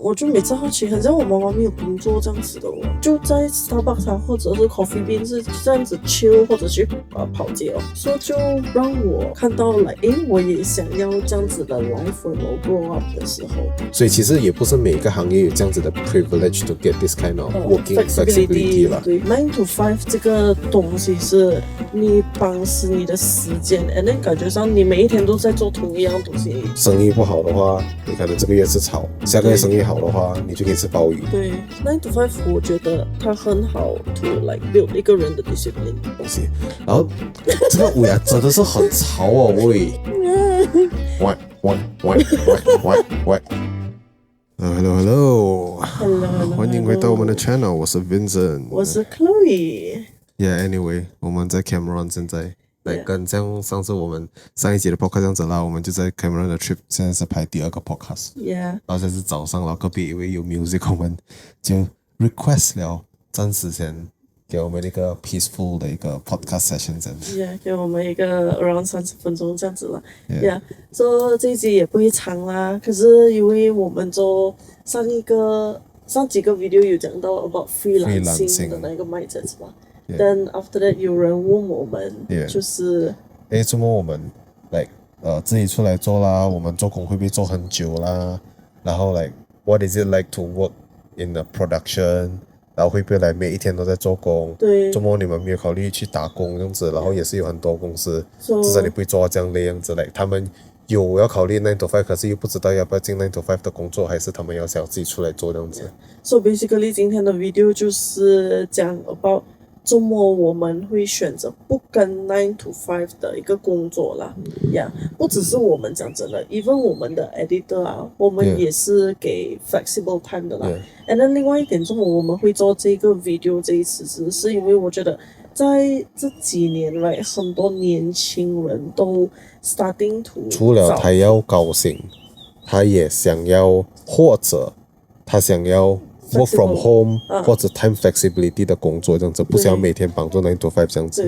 我就每次好奇，很像我妈妈没有工作这样子的哦，就在 Starbucks 或者是 Coffee Bean 是这样子 chill 或者去跑街哦，所以就让我看到了，我也想要这样子的 life when I grow up 的时候。所以其实也不是每个行业有这样子的 privilege to get this kind of working flexibility 啦。对 ，9 to 5这个东西是你绑死你的时间 ，and then 感觉上你每一天都在做同一样东西。生意不好的话，你可能这个月吃草，下个月生意好的话，你就可以吃鲍鱼。对，9 to 5我觉得它很好 to like build 一个人的 discipline 东西。然后这个尾牙真的是很吵哦，喂，喂。Hello， 欢迎回到我们的 channel， 我是 Vincent， 我是 Chloe。Anyway， 我们在 Cameron 现在来跟像上次我们上一集的 podcast 这样子啦，我们就在 Cameron 的 trip， 现在是拍第2个 podcast。然后现在是早上，然后隔壁一位有 music， 我们就 request 了，暂时先给我们一个 peaceful 的一个 podcast session 这样子。给我们一个 around 30分钟这样子了。这一集也不会长啦，可是因为我们上几个 video 有讲到 about freelancing 的那个 mindset 是吧？Then after that 有人问我们，就是怎么我们 like 自己出来做啦，我们做工会不会做很久啦？然后 like what is it like to work in the production？ 然后会不会来每一天都在做工？对，周末你们没有考虑去打工这样子？然后也是有很多公司，至少你不会做到这样累样子嘞。他们有要考虑9 to 5，可是又不知道要不要进9 to 5的工作，还是他们要想自己出来做这样子。So basically 今天的 video 就是讲 about 周末我们会选择不跟9 to 5的一个工作啦，不只是我们讲真的 ，even 我们的 editor 啊，我们也是给 flexible time 的啦。And then 另外一点，我们会做这个 video 这一次是因为我觉得在这几年来，很多年轻人都 starting to 除了他要高薪，他也想要或者他想要work from home 或者 time flexibility 的工作这样子，不想每天绑住9 to 5这样子。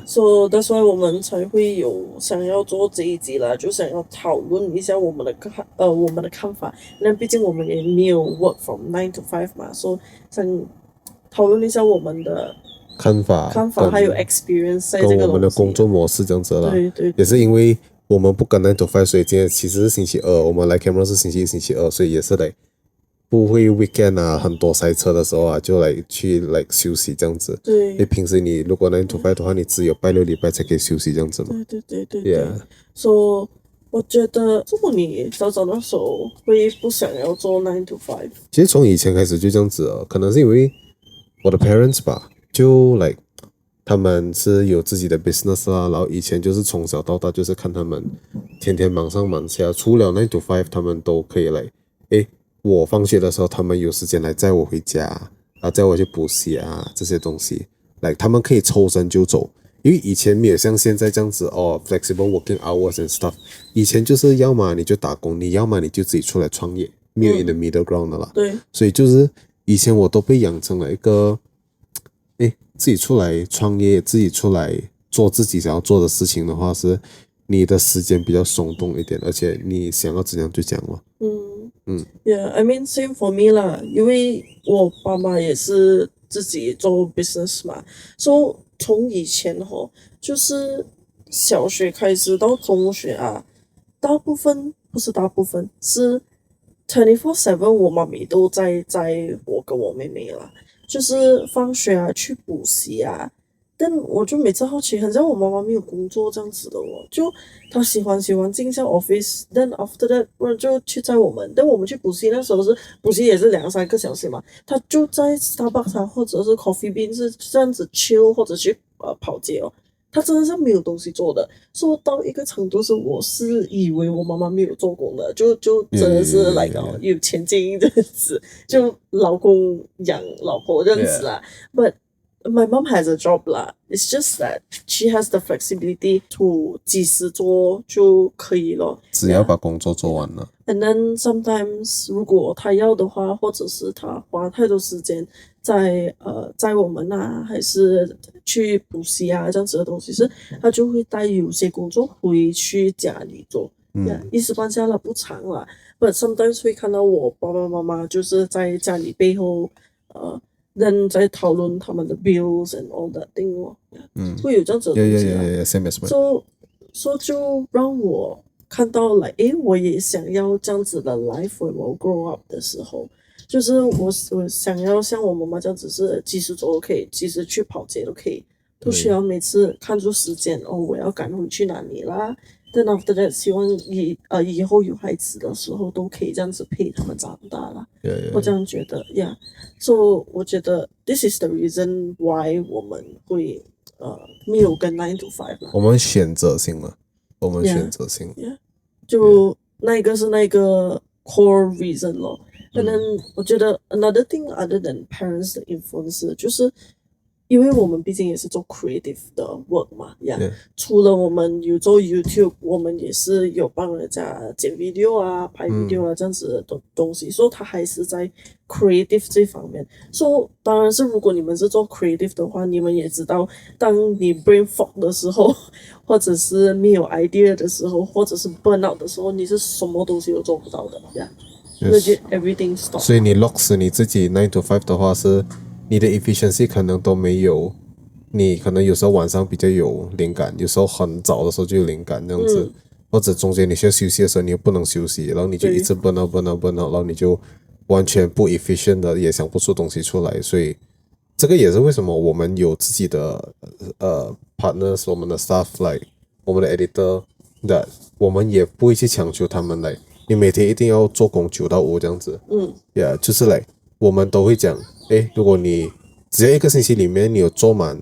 So that's why 我们才会有想要做这一集啦，就想要讨论一下我们的看法。那毕竟我们也没有 work from 9 to 5嘛，所以想讨论一下我们的看法还有 experience 在这个东西，跟我们的工作模式这样子啦。对，也是因为我们不跟9 to 5，所以今天其实是星期二，我们来 Cameron 是星期1、星期2，所以也是不会 weekend 啊，很多塞车的时候啊，就去休息这样子。对，因为平时你如果9 to 5的话，你只有拜6、礼拜才可以休息这样子嘛。对。So 我觉得，如果你早那时候会不想要做9 to 5，其实从以前开始就这样子可能是因为我的 parents 吧，就他们是有自己的 business 啦，然后以前就是从小到大就是看他们天天忙上忙下，除了9 to 5，他们都可以我放学的时候，他们有时间来载我回家，载我去补习啊，这些东西，他们可以抽身就走，因为以前没有像现在这样子flexible working hours and stuff， 以前就是要么你就打工，你要么你就自己出来创业，没有 in the middle ground 的啦。对，所以就是以前我都被养成了一个，自己出来创业，自己出来做自己想要做的事情的话，是你的时间比较松动一点，而且你想要怎样就讲了。I mean same for me 啦，因为我爸妈也是自己做 business 嘛，所以从以前就是小学开始到中学啊，不是大部分是 24/7， 我妈咪都在我跟我妹妹啦，就是放学啊去补习啊。但我就每次好奇，很像我妈妈没有工作这样子的就她喜欢进下 office，then after that 不然就去载我们。但我们去补习那时候补习也是2、3个小时嘛，她就在 Starbucks 或者是 Coffee Bean 是这样子 chill 或者去跑街她真的是没有东西做的，说到一个程度是我是以为我妈妈没有做工的，就真的是有钱经营这样子，就老公养老婆这样子啦。But my mom has a job 啦 ，it's just that she has the flexibility to 几时做就可以了，只要把工作做完了。And then sometimes 如果她要的话，或者是她花太多时间在我们还是去补习啊这样子的东西，她就会带有些工作回去家里做。一时半下了不长了。But sometimes 会看到我爸爸妈妈就是在家里背后人在讨论他们的 bills and all that thing 哦，会有这样子的东西啦。same as mine. So 就让我看到来，诶，我也想要这样子的 life when 我 grow up 的时候，就是我想要像我妈妈这样子，是及时走都可以，及时去跑街都可以，不需要每次看住时间哦，我要赶回去哪里啦。Then after that， 希望以后有孩子的时候都可以这样子陪他们长大啦。我这样觉得，So 我觉得 this is the reason why 我们会没有跟9 to 5啦。我们选择性了，就那个是那个 core reason 咯。可能我觉得 another thing other than parents 的 influence 就是因为我们毕竟也是做 creative 的 work 嘛除了我们有做 YouTube， 我们也是有帮人家剪 video 啊、拍 video 啊这样子的东西，所以它还是在 creative 这方面。所以当然是如果你们是做 creative 的话，你们也知道，当你 brain fog 的时候，或者是没有 idea 的时候，或者是 burn out 的时候，你是什么东西都做不到的legit everything stop。所以你 lock 死你自己9 to 5的话是。你的 efficiency 可能都没有，你可能有时候晚上比较有灵感，有时候很早的时候就有灵感这样子，或者中间你需要休息的时候你又不能休息，然后你就一直 burn out， 然后你就完全不 efficient 的，也想不出东西出来，所以这个也是为什么我们有自己的partners， 我们的 staff like 我们的 editor， that 我们也不会去强求他们来，你每天一定要做工9到5这样子，就是来。我们都会讲，如果你只要1个星期里面你有做满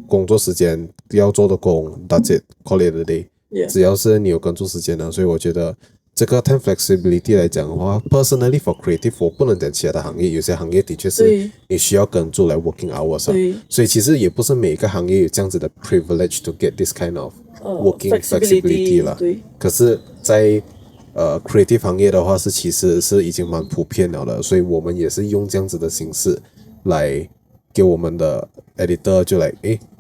工作时间要做的工 ，that's it, call it a day。只要是你有工作时间的，所以我觉得这个 time flexibility 来讲的话 ，personally for creative， 我不能讲其他的行业，有些行业的确是你需要跟住来 working hours，所以其实也不是每个行业有这样子的 privilege to get this kind of working flexibility 啦。可是，在creative 行业的话其实是已经蛮普遍了的，所以我们也是用这样子的形式来给我们的 editor 就来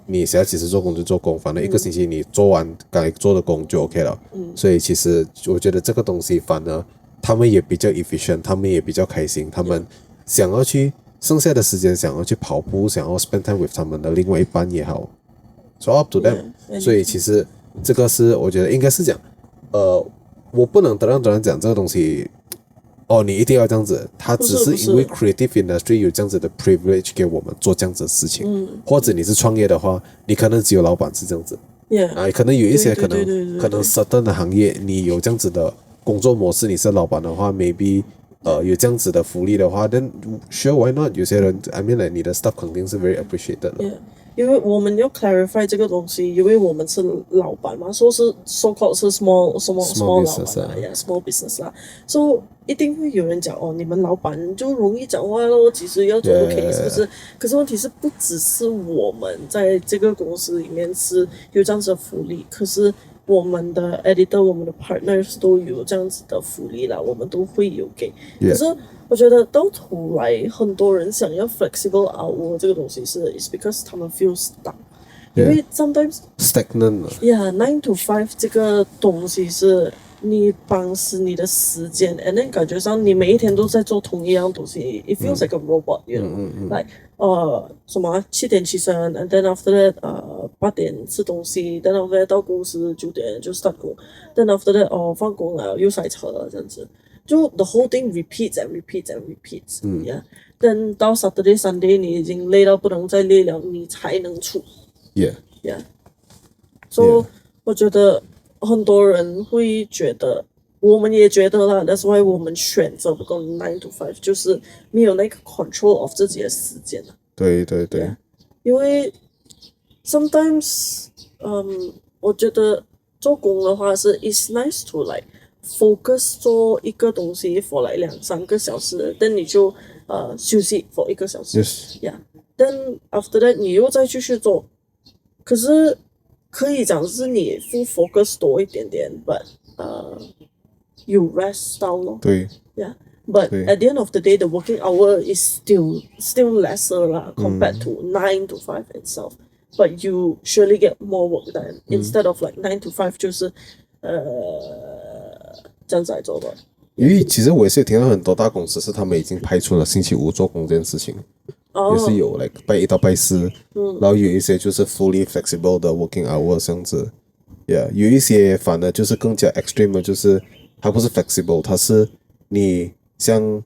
你想要其实做工就做工，反正1个星期你做完该做的工就 OK 了。所以其实我觉得这个东西反而他们也比较 efficient， 他们也比较开心，他们想要去剩下的时间想要去跑步，想要 spend time with 他们的另外一半也好，so up to them。所以其实这个是我觉得应该是讲我不能当然讲这个东西你一定要这样子，它只是因为 creative industry 有这样子的 privilege 给我们做这样子的事情，或者你是创业的话，你可能只有老板是这样子，可能有一些可能 certain 的行业你有这样子的工作模式，你是老板的话 maybe 有这样子的福利的话 then sure why not， 有些人 I mean like 你的 staff 肯定是 very appreciated 的。因为我们要 clarify 这个东西，因为我们是老板嘛，说是 so called 是 small 老板啦，small business 啦，所以一定会有人讲你们老板就容易讲话咯，其实要做都可以，是不是？可是问题是不只是我们在这个公司里面是有这样子的福利，可是我们的 editor、我们的 partners 都有这样子的福利啦，我们都会有给。可是我觉得到头来，很多人想要 flexible hour 这个东西是 is because 他们 feel stuck， 因为 sometimes stagnant。9 to 5这个东西是你绑死你的时间 ，and then 感觉上你每一天都在做同一样东西，it feels like a robot，you know，like 什么7点起身 ，and then after that 8点吃东西 ，then after that 到公司9点就 start 工 ，then after that 放工了又塞车了这样子。就 the whole thing repeats and repeats and repeats，then 到 Saturday Sunday 你已经累到不能再累了，你才能出。So 我觉得很多人会觉得，我们也觉得啦 ，that's why 我们选择不够9 to 5，就是没有那个 control of 自己的时间了。对，因为 sometimes，我觉得做工的话是 it's nice to like focus 做一个东西 for like 2-3个小时 ，then 你就休息 for 1个小时 ，then after that 你又再继续做，可是可以讲是你 full focus 多一点点 ，but you rest 到咯。对。But at the end of the day, the working hour is still lesser lah compared to 9 to 5 itself. But you surely get more work done instead of like 9 to 5就是这样子来做的。因为其实我也是听到很多大公司是他们已经排除了星期五做工这件事情，也是有like 拜一到拜四，然后有一些就是 fully flexible 的 working hours 这样子，yeah， 有一些反而就是更加 extreme 的，就是它不是 flexible，它是你像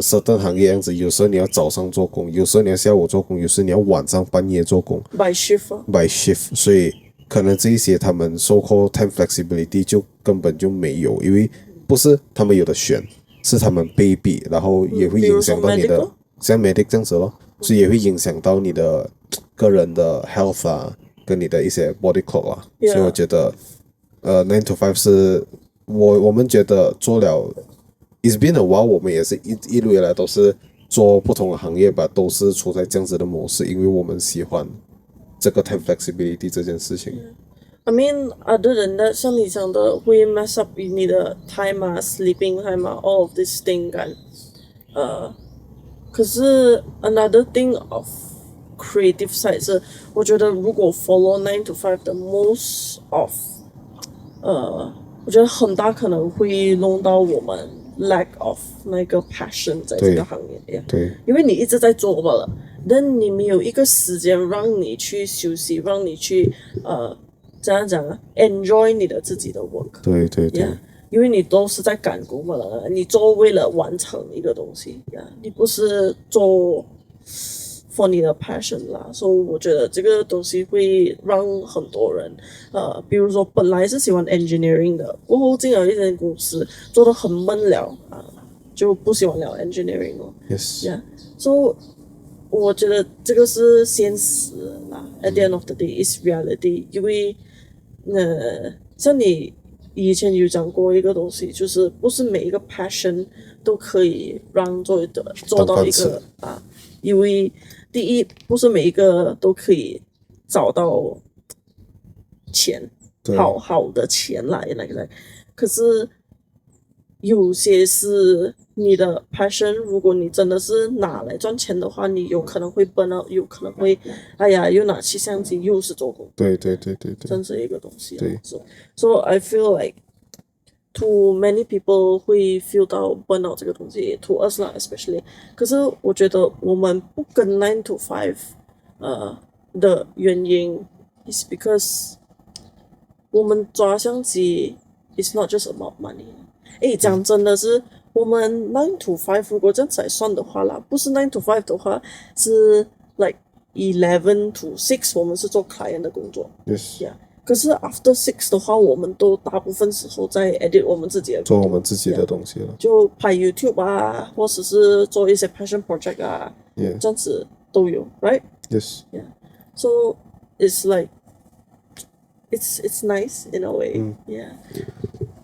certain 行业这样子，有时候你要早上做工，有时候你要下午做工，有时候你要晚上半夜做工 by shift 啊。 by shift，所以可能这一些他们 so called time flexibility 就根本就没有，因为不是他们有的选，是他们被逼，然后也会影响到你的，像 medic 这样子咯，所以也会影响到你的个人的 health 啊，跟你的一些 body clock 啊，所以我觉得9 to 5是我们觉得做了 it's been a while， 我们也是一路以来都是做不同的行业吧，都是处在这样子的模式，因为我们喜欢这个 time flexibility 这件事情。I mean, other than that， 像你讲的会 mess up 你的 time 啊 ，sleeping time 啊 ，all of this thing 感，可是 another thing of creative side 是，我觉得如果 follow 9 to 5的 most of，我觉得很大可能会弄到我们 lack of 那个 passion 在这个行业。对，因为你一直在做罢了，但你没有一个时间让你去休息，让你去怎样讲啊 ，enjoy 你的自己的 work。对 Yeah， 因为你都是在赶工罢了，你做为了完成一个东西呀，你不是做 for 你的 passion 啦，所以我觉得这个东西会让很多人，比如说本来是喜欢 engineering 的，过后进了一间公司做得很闷了啊，就不喜欢了 engineering 了。Yes。所以我觉得这个是现实啦。At the end of the day, is reality。因为像你以前有讲过一个东西，就是不是每一个 passion 都可以让做到一个啊，因为第一不是每一个都可以找到钱，好的钱来，可是有些是你的 passion， 如果你真的是拿来赚钱的话，你有可能会burn out，有可能会又拿起相机又是做工，对，真是一个东西。对，so I feel like to many people 会 feel 到 burn out 这个东西 ，to us 啦 especially。可是我觉得我们不跟9 to 5的原因 is because 我们抓相机 is not just about money。讲真的是，我们9 to 5如果这样子来算的话啦，不是9 to 5的话，是 like 11 to 6，我们是做 client 的工作。Yes。可是 after 6的话，我们都大部分时候在 edit 我们自己的工作，做我们自己的东西了，就拍 YouTube 啊，或者是做一些 passion project 啊，这样子都有 ，right？ Yes。Yeah. So it's like it's nice in a way. Yeah.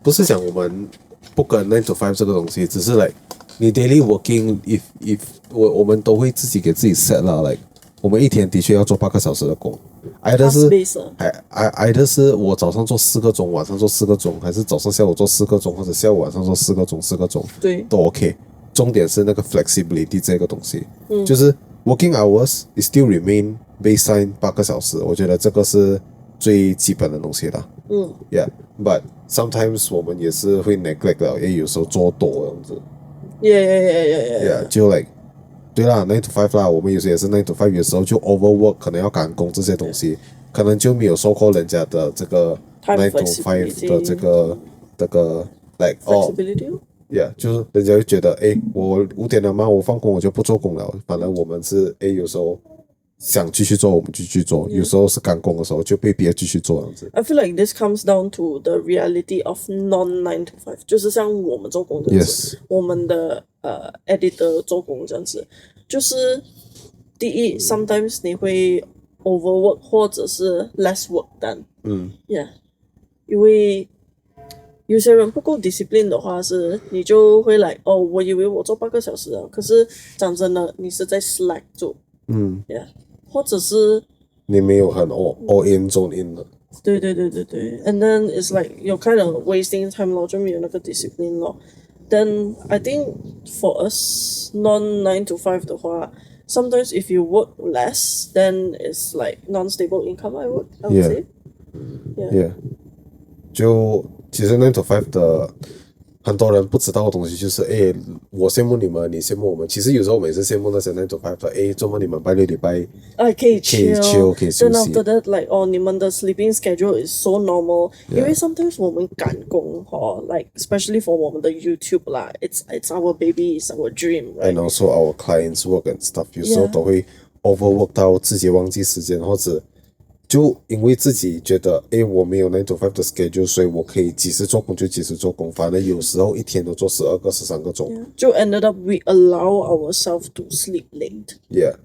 不是讲我们不跟9 to 5这个东西，只是 like 你 daily working if 我们都会自己给自己 set 啦 ，like 我们一天的确要做8个小时的工，either 是我早上做4个钟，晚上做4个钟，还是早上下午做4个钟，或者下午晚上做4个钟，对，都 OK。重点是那个 flexibility 这个东西，就是 working hours is still remain baseline 8个小时，我觉得这个是最基本的东西啦。Yeah，but sometimes 我们也是会 neglect 了，也有时候做多这样子。Yeah， 就 like 对啦，9 to 5啦，我们有时也是9 to 5，有时候就 overwork， 可能要赶工这些东西，可能就没有受过人家的这个9 to 5的这个 like yeah， 就是人家会觉得，我5点了嘛，我放工我就不做工了。反正我们是，有时候想继续做我们继续做，有时候是赶工的时候就被逼继续做这样子。I feel like this comes down to the reality of non 9 to 5，就是像我们做工这样子，我们的editor 做工这样子，就是第一 sometimes 你会 overwork 或者是 less work done。Yeah， 因为有些人不够 discipline 的话，是你就会来我以为我做8个小时了，可是讲真的，你是在 slack 做。Yeah， 或者是你没有很 all in zone in 的。对 ，and then it's like you're kind of wasting time 咯，就没有那个 discipline 咯。Then I think for us non 9 to 5的话，sometimes if you work less, then it's like non-stable income. I would say. Yeah， 就其实9 to 5的很多人不知道的东西就是，诶，我羡慕你们，你羡慕我们。其实有时候我们也是羡慕那些9 to 5的，诶，周末你们拜六礼拜可以可以 chill， chill，可以休 then 息。 after that like 你们的 sleeping schedule is so normal， 因为 sometimes 我们赶工like especially for 我们的 YouTube 啦，it's our baby, it's our dream，right？ And also our clients work and stuff， 有时候都会 overwork 到自己忘记时间，或者就因为自己觉得，诶，我没有9 to 5的 schedule， 所以我可以几时做工就几时做工，反正有时候一天都做12个、13个钟。就 ended up we allow ourselves to sleep late， Yeah，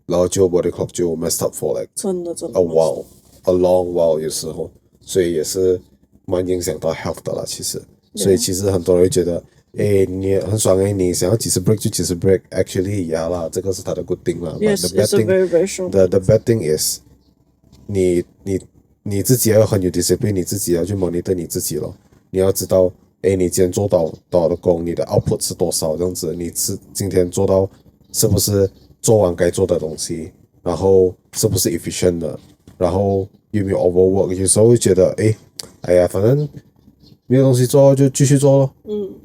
然后就 body clock 就 messed up for like 真的 a while, a long while 有时候，所以也是蛮影响到 health 的啦。其实，所以其实很多人会觉得，诶，你很爽诶，你想要几时 break 就几时 break。Actually， yeah 啦，这个是他的 good thing 啦。Yes, But the bad it's a thing, very very strong the bad thing is，你自己要很有 discipline， 你自己要去 monitor 你自己咯。你要知道，诶，你今天做到多少的工，你的 output 是多少这样子，你是今天做到是不是做完该做的东西，然后是不是 efficient 的，然后有没有 overwork。有时候会觉得，诶，哎呀，反正没有东西做就继续做咯。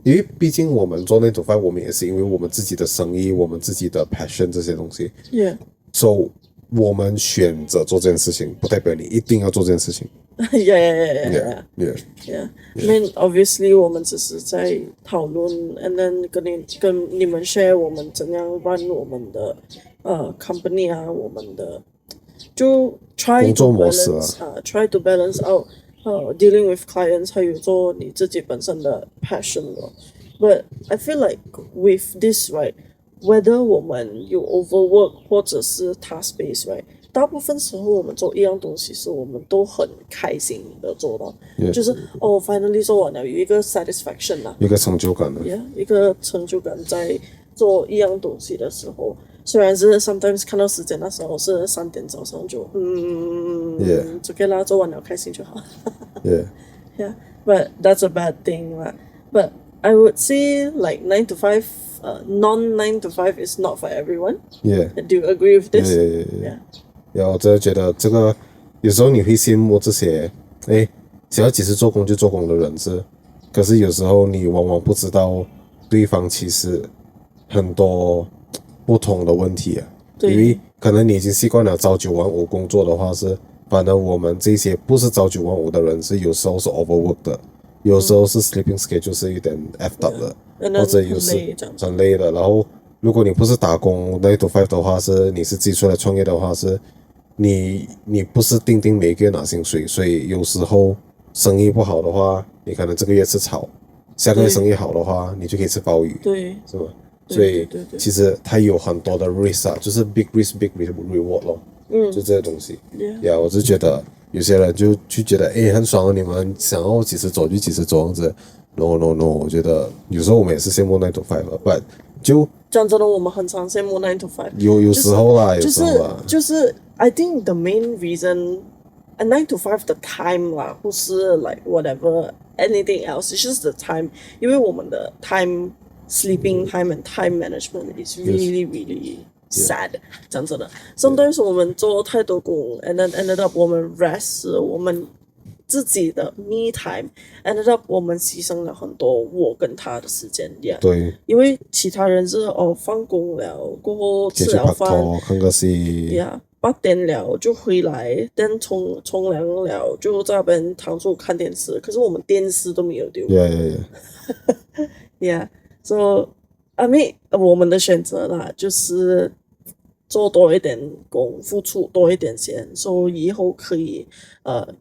因为毕竟我们做9 to 5，我们也是因为我们自己的生意，我们自己的 passion 这些东西。，yeah So 我们选择做这件事情，不代表你一定要做这件事情。yeah Yeah. I mean obviously 我们只是在讨论 and then 跟你们 share 我们怎样 run 我们的company 啊，我们的就 try 工 to 作模式啊 balance try to balance out dealing with clients， 还有做你自己本身的 passion 咯。But I feel like with this right， whether 我们有 overwork 或者是 task base right， 大部分时候我们做一样东西是我们都很开心的做到，就是finally 做完了有一个 satisfaction 啦，有个成就感的。一个成就感在做一样东西的时候。虽然是 sometimes 看到时间的时候是3点早上就就可以啦，做完了开心就好。Yeah. But that's a bad thing 啦。But I would say like 9 to 5 non 9 to 5 is not for everyone. Yeah. Do you agree with this? Yeah. 然后我真的觉得这个有时候你会羡慕这些，诶，想要几时做工就做工的人是，可是有时候你往往不知道对方其实很多不同的问题啊。对，因为可能你已经习惯了朝9晚5工作的话是，反而我们这些不是朝9晚5的人是有时候是 overwork 的，有时候是 sleeping schedule 是有点 effed up 的，或者有时很累的。然后如果你不是打工9 to 5的话，是你是自己出来创业的话，是你不是定每个月拿薪水，所以有时候生意不好的话，你可能这个月吃草，下个月生意好的话，你就可以吃鲍鱼，对，是吗？所以其实它有很多的 risk 啊，就是 big risk big reward 咯，就这些东西。呀，我是觉得有些人就觉得很爽啊，你们想要几时走就几时走这样子。No， 我觉得有时候我们也是羡慕9 to 5，but 就讲真的，我们很常羡慕9 to 5。有时候啦，有时候啦，就是 I think the main reason 9 to 5的 time 啦，不是 like whatever anything else, it's just the time， 因为我们的 sleeping time and time management is really sad。讲真的，sometimes 我们做太多工 ，and then ended up 我们 rest 我们自己的 me time，ended up 我们牺牲了很多我跟他的时间，yeah。对，因为其他人是放工了过后吃了饭，看个戏，8点了就回来，等冲凉了就在那边躺住看电视，可是我们电视都没有丢。Yeah，so I mean 我们的选择啦，就是做多一点工，付出多一点钱，所以以后可以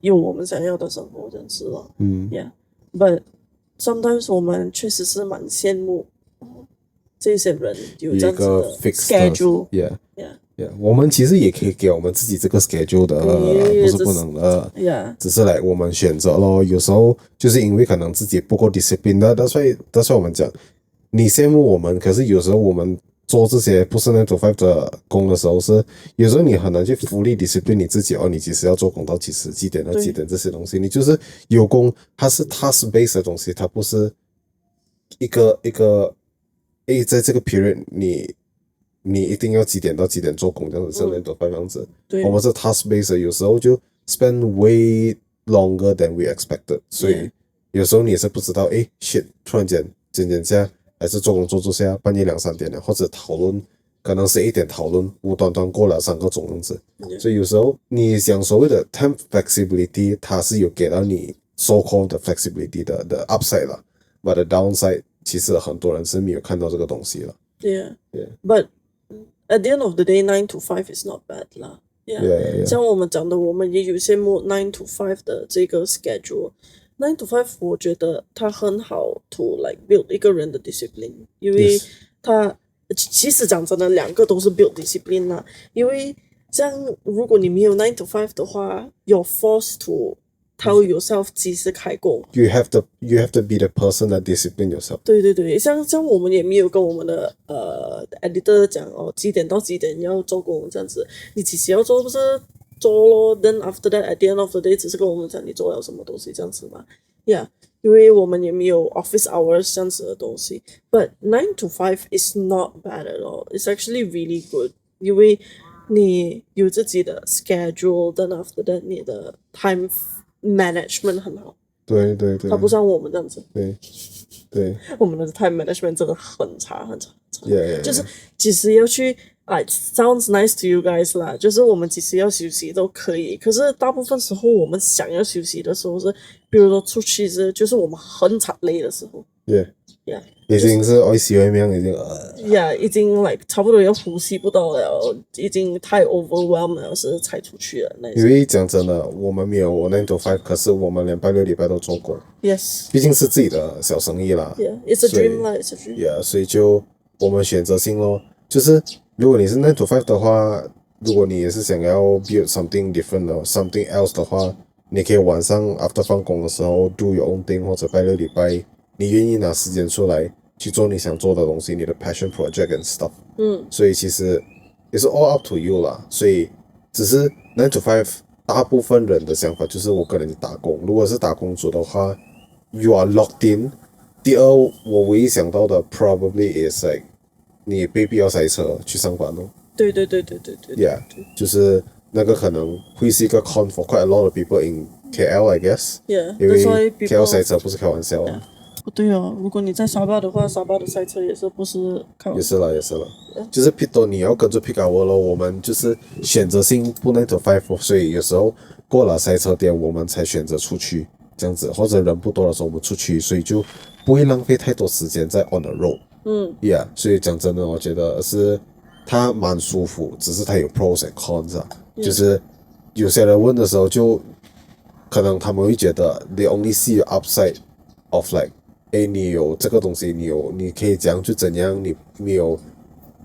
有我们想要的生活，这样子咯。Yeah，but sometimes 我们确实是蛮羡慕这些人有这样子的 schedule。Yeah，我们其实也可以给我们自己这个 schedule 的，不是不能的。只是来我们选择咯。有时候就是因为可能自己不够 discipline 的，that's why 我们讲你羡慕我们，可是有时候我们做这些不是9 to 5的工的时候，是有时候你很难去fully discipline 你自己你几时要做工到几时，几点到几点这些东西，你就是有工，它是 task based 的东西，它不是一个在这个 period 你一定要几点到几点做工这样子，是9 to 5这样子。我们是 task based 的，有时候就 spend way longer than we expected，所以有时候你也是不知道，诶 shit， 突然间剪下，还是做工做下，半夜2、3点了，或者讨论，可能是1点讨论，无端端过了3个钟这样子。所以有时候你讲所谓的 time flexibility， 它是有给到你 so called 的 flexibility 的 upside 啦，but the downside 其实很多人是没有看到这个东西了。Yeah. Yeah. But at the end of the day, 9 to 5 is not bad 啦。Yeah. 像我们讲的，我们也有羡慕9 to 5的这个 schedule。9 to 5，我觉得它很好 to like build 一个人的 discipline， 因为它其实讲真的，两个都是 build discipline 啦。因为像如果你没有9 to 5的话，you're forced to tell yourself 几时开工。You have to be the person that discipline yourself。对，像我们也没有跟我们的editor 讲哦，几点到几点要做工这样子，你几时要做不是做咯 ，then after that at the end of the day 只是跟我们讲你做了什么东西这样子嘛，yeah， 因为我们也没有 office hours 这样子的东西。But 9 to 5 is not bad at all. It's actually really good， 因为你有自己的 schedule，then after that 你的 time management 很好。对，它不像我们这样子。对，我们的 time management 真的很差。Yeah. 就是即使要去sounds nice to you guys 啦，就是我们即使要休息都可以。可是大部分时候我们想要休息的时候是，比如说出去就是我们很惨累的时候。Yeah. 已经是爱死外面已经已经 like 差不多要呼吸不到了，已经太 overwhelmed 了，是才出去了那。因为讲真的，我们没有9 to 5，可是我们连拜6礼拜都做工。Yes。毕竟是自己的小生意啦。Yeah，it's a dream 啦，it's a dream。Yeah， 所以就我们选择性咯，就是如果你是9 to 5的话，如果你也是想要 build something different 的 something else 的话，你可以晚上 after 放工的时候 do your own thing， 或者拜6礼拜。你愿意拿时间出来去做你想做的东西，你的 passion project and stuff。所以其实也是 all up to you 啦。所以只是9 to 5，大部分人的想法就是我个人打工。如果是打工族的话 ，you are locked in。第二，我唯一想到的 probably is like 你被逼要塞车去上班咯。对。Yeah， 就是那个可能会是一个 con for quite a lot of people in KL，I guess。Yeah， 因为 KL 塞车不是开玩笑啊。不对哦，如果你在沙巴的话，沙巴的赛车也是不是开玩笑。也是了，就是 pit 你要跟着 pick hour 咯，我们就是选择性不9 to 5，所以有时候过了赛车点，我们才选择出去这样子，或者人不多的时候我们出去，所以就不会浪费太多时间在 on the road。Yeah， 所以讲真的，我觉得是它蛮舒服，只是它有 pros and cons 啊。就是有些人问的时候，就可能他们会觉得 they only see the upside of like。你有这个东西，你可以怎样就怎样，你没有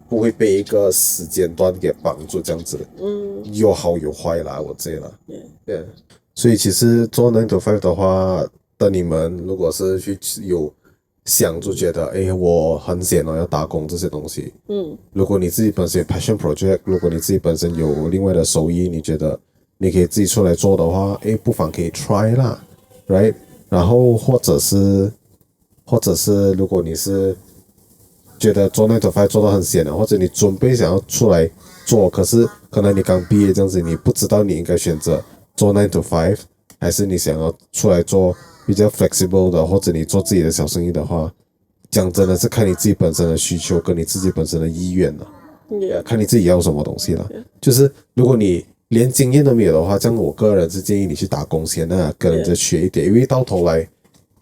不会被一个时间段给绑住这样子。有好有坏啦，我觉得。Yeah。所以其实做9 to 5的话的你们，如果是去有想就觉得，我很闲哦，要打工这些东西。如果你自己本身有 passion project， 如果你自己本身有另外的收益，你觉得你可以自己出来做的话，不妨可以 try 啦 ，right？ 然后或者是如果你是觉得做9 to 5做得很闲了，或者你准备想要出来做，可是可能你刚毕业这样子，你不知道你应该选择做9 to 5，还是你想要出来做比较 flexible 的，或者你做自己的小生意的话，讲真的是看你自己本身的需求跟你自己本身的意愿了。看你自己要什么东西了。就是如果你连经验都没有的话，这样我个人是建议你去打工先啊，跟着学一点，因为到头来。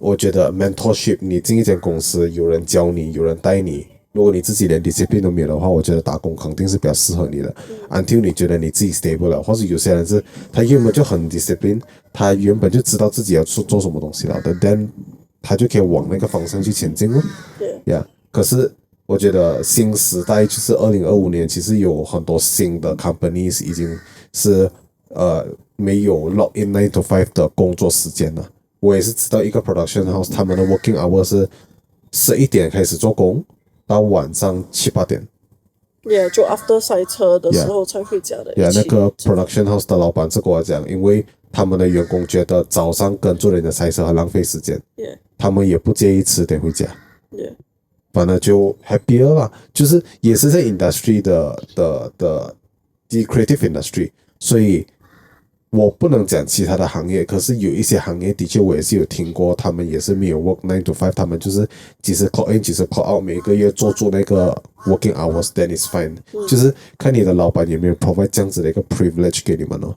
我觉得 mentorship， 你进一间公司，有人教你，有人带你。如果你自己连 discipline 都没有的话，我觉得打工肯定是比较适合你的。Until 你觉得你自己 stable 了，或者有些人是他原本就很 discipline， 他原本就知道自己要做什么东西了的 ，then 他就可以往那个方向去前进了。Yeah， 可是我觉得新时代就是2025年，其实有很多新的 companies 已经是没有 lock in 9 to 5的工作时间了。我也是知道一个 production house， 他们的 working hour 是11点开始做工，到晚上7、8点。就 after 赛车的时候才回家的。那个 production house 的老板是跟我讲，因为他们的员工觉得早上跟着人家赛车很浪费时间，他们也不介意迟点回家。反正就 happier 啦，就是也是在 industry 的 creative industry， 所以我不能讲其他的行业，可是有一些行业的确我也是有听过，他们也是没有 work 9 to 5，他们就是几时 clock in 几时 clock out，每个月做足那个 working hours then is fine，就是看你的老板有没有 provide 这样子的一个 privilege 给你们哦。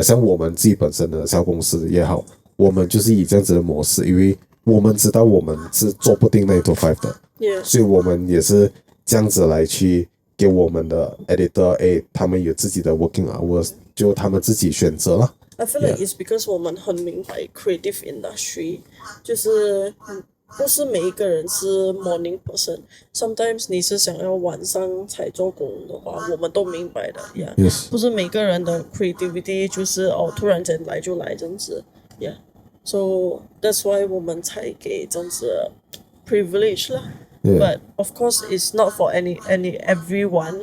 像我们自己本身的小公司也好，我们就是以这样子的模式，因为我们知道我们是做不定9 to 5的， Yeah. 所以我们也是这样子来去给我们的 editor，他们有自己的 working hours， 就他们自己选择了。I feel like it's because 我们很明白 creative industry， 就是不是每一个人是 morning person，sometimes 你是想要晚上才做工的话，我们都明白的呀。Yes. 不是每个人的 creativity 就是突然间来就来这样子呀。So that's why 我们才给这样子的 privilege 啦。Yeah. But of course, it's not for everyone.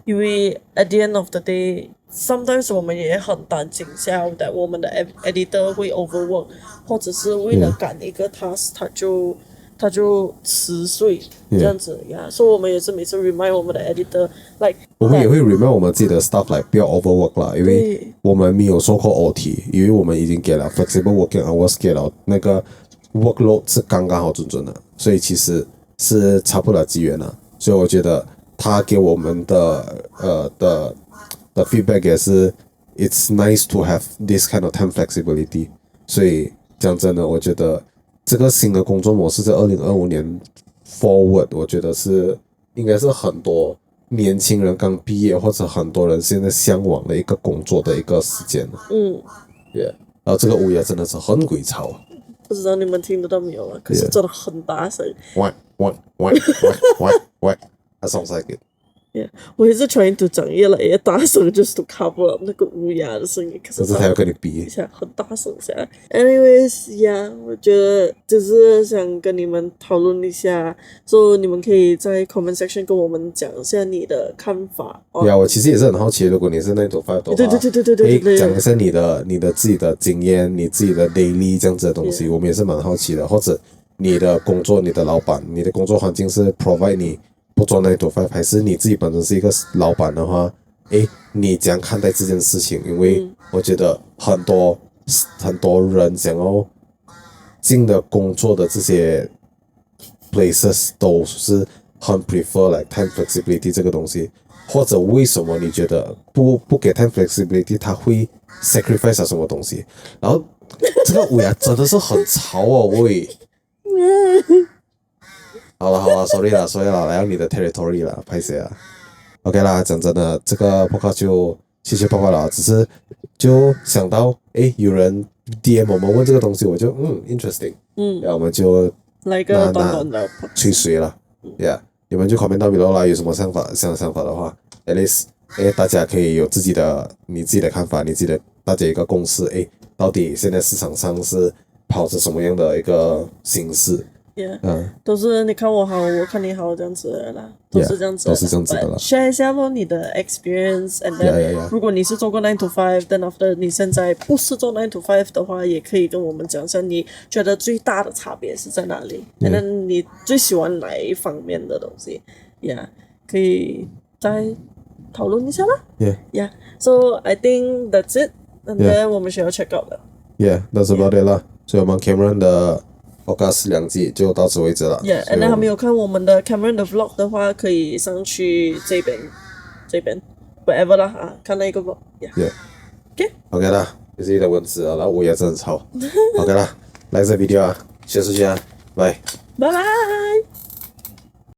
因为 at the end of the day, sometimes 我们也很担心下 that 我们的 editor 会 overwork， 或者是为了赶一个 task， 他就迟睡这样子呀。所以我们也是每次 remind 我们的 editor like 我们也会 remind 我们自己的 staff like 不要 overwork 啦，因为我们没有说过 OT， 因为我们已经给了 flexible working hours， 给了那个 workload 是刚刚好准准的，所以其实是差不了几元了。所以我觉得他给我们的feedback 也是 it's nice to have this kind of time flexibility。所以讲真的，我觉得这个新的工作模式在2025年 forward， 我觉得是应该是很多年轻人刚毕业或者很多人现在向往的一个工作的一个时间。Yeah， 然后这个午夜真的是很鬼吵。不知道你们听得到没有啊？可是真的很大声。That sounds like it. Yeah， 我也是 trying to 讲越来越大声 just to cover up 那个乌鸦的声音，可是他要跟你比一下很大声下。Anyways， yeah， 我觉得就是想跟你们讨论一下，所以你们可以在 comment section 跟我们讲一下你的看法。对啊，我其实也是很好奇，如果你是9 to 5的话，对，讲一下你的自己的经验，你自己的 daily 这样子的东西，我们也是蛮好奇的。或者你的工作，你的老板，你的工作环境是 provide 你不做9 to 5，还是你自己本身是一个老板的话，你怎样看待这件事情？因为我觉得很多人想要进的工作的这些 places 都是很 prefer like time flexibility 这个东西，或者为什么你觉得不给 time flexibility， 他会 sacrifice 什么东西？然后这个尾真的是很吵哦，喂。好了 ，sorry 啦，来到你的 territory 啦，拍谁啊 ？OK 啦，讲真的，这个 podcast 就谢谢爸爸了，只是就想到有人 DM 我们问这个东西，我就interesting，然后我们就来个短短的吹水了，yeah， 你们就 comment 到 below 啦，有什么想法的话 ，at least 大家可以有你自己的看法，大家一个共识，到底现在市场上是跑着什么样的一个形式？都是你看我好，我看你好这样子的啦，都是这样子的啦。share 一下咯你的 experience，and then 如果你是做过9 to 5，then after 你现在不是做9 to 5的话，也可以跟我们讲一下你觉得最大的差别是在哪里，and then 你最喜欢哪一方面的东西可以再讨论一下啦。So I think that's it，and then 我们需要 check out 了。that's about it 啦。所以我们 Cameron 的Podcast 2集就到此为止了。and then 还没有看我们的 Cameron 的 vlog 的话，可以上去这边 wherever 啦看那个 vlog。OK 啦，就是你的文字啊，然后我也真吵。OK 啦，来这 video 啊，结束先啊，拜。拜拜。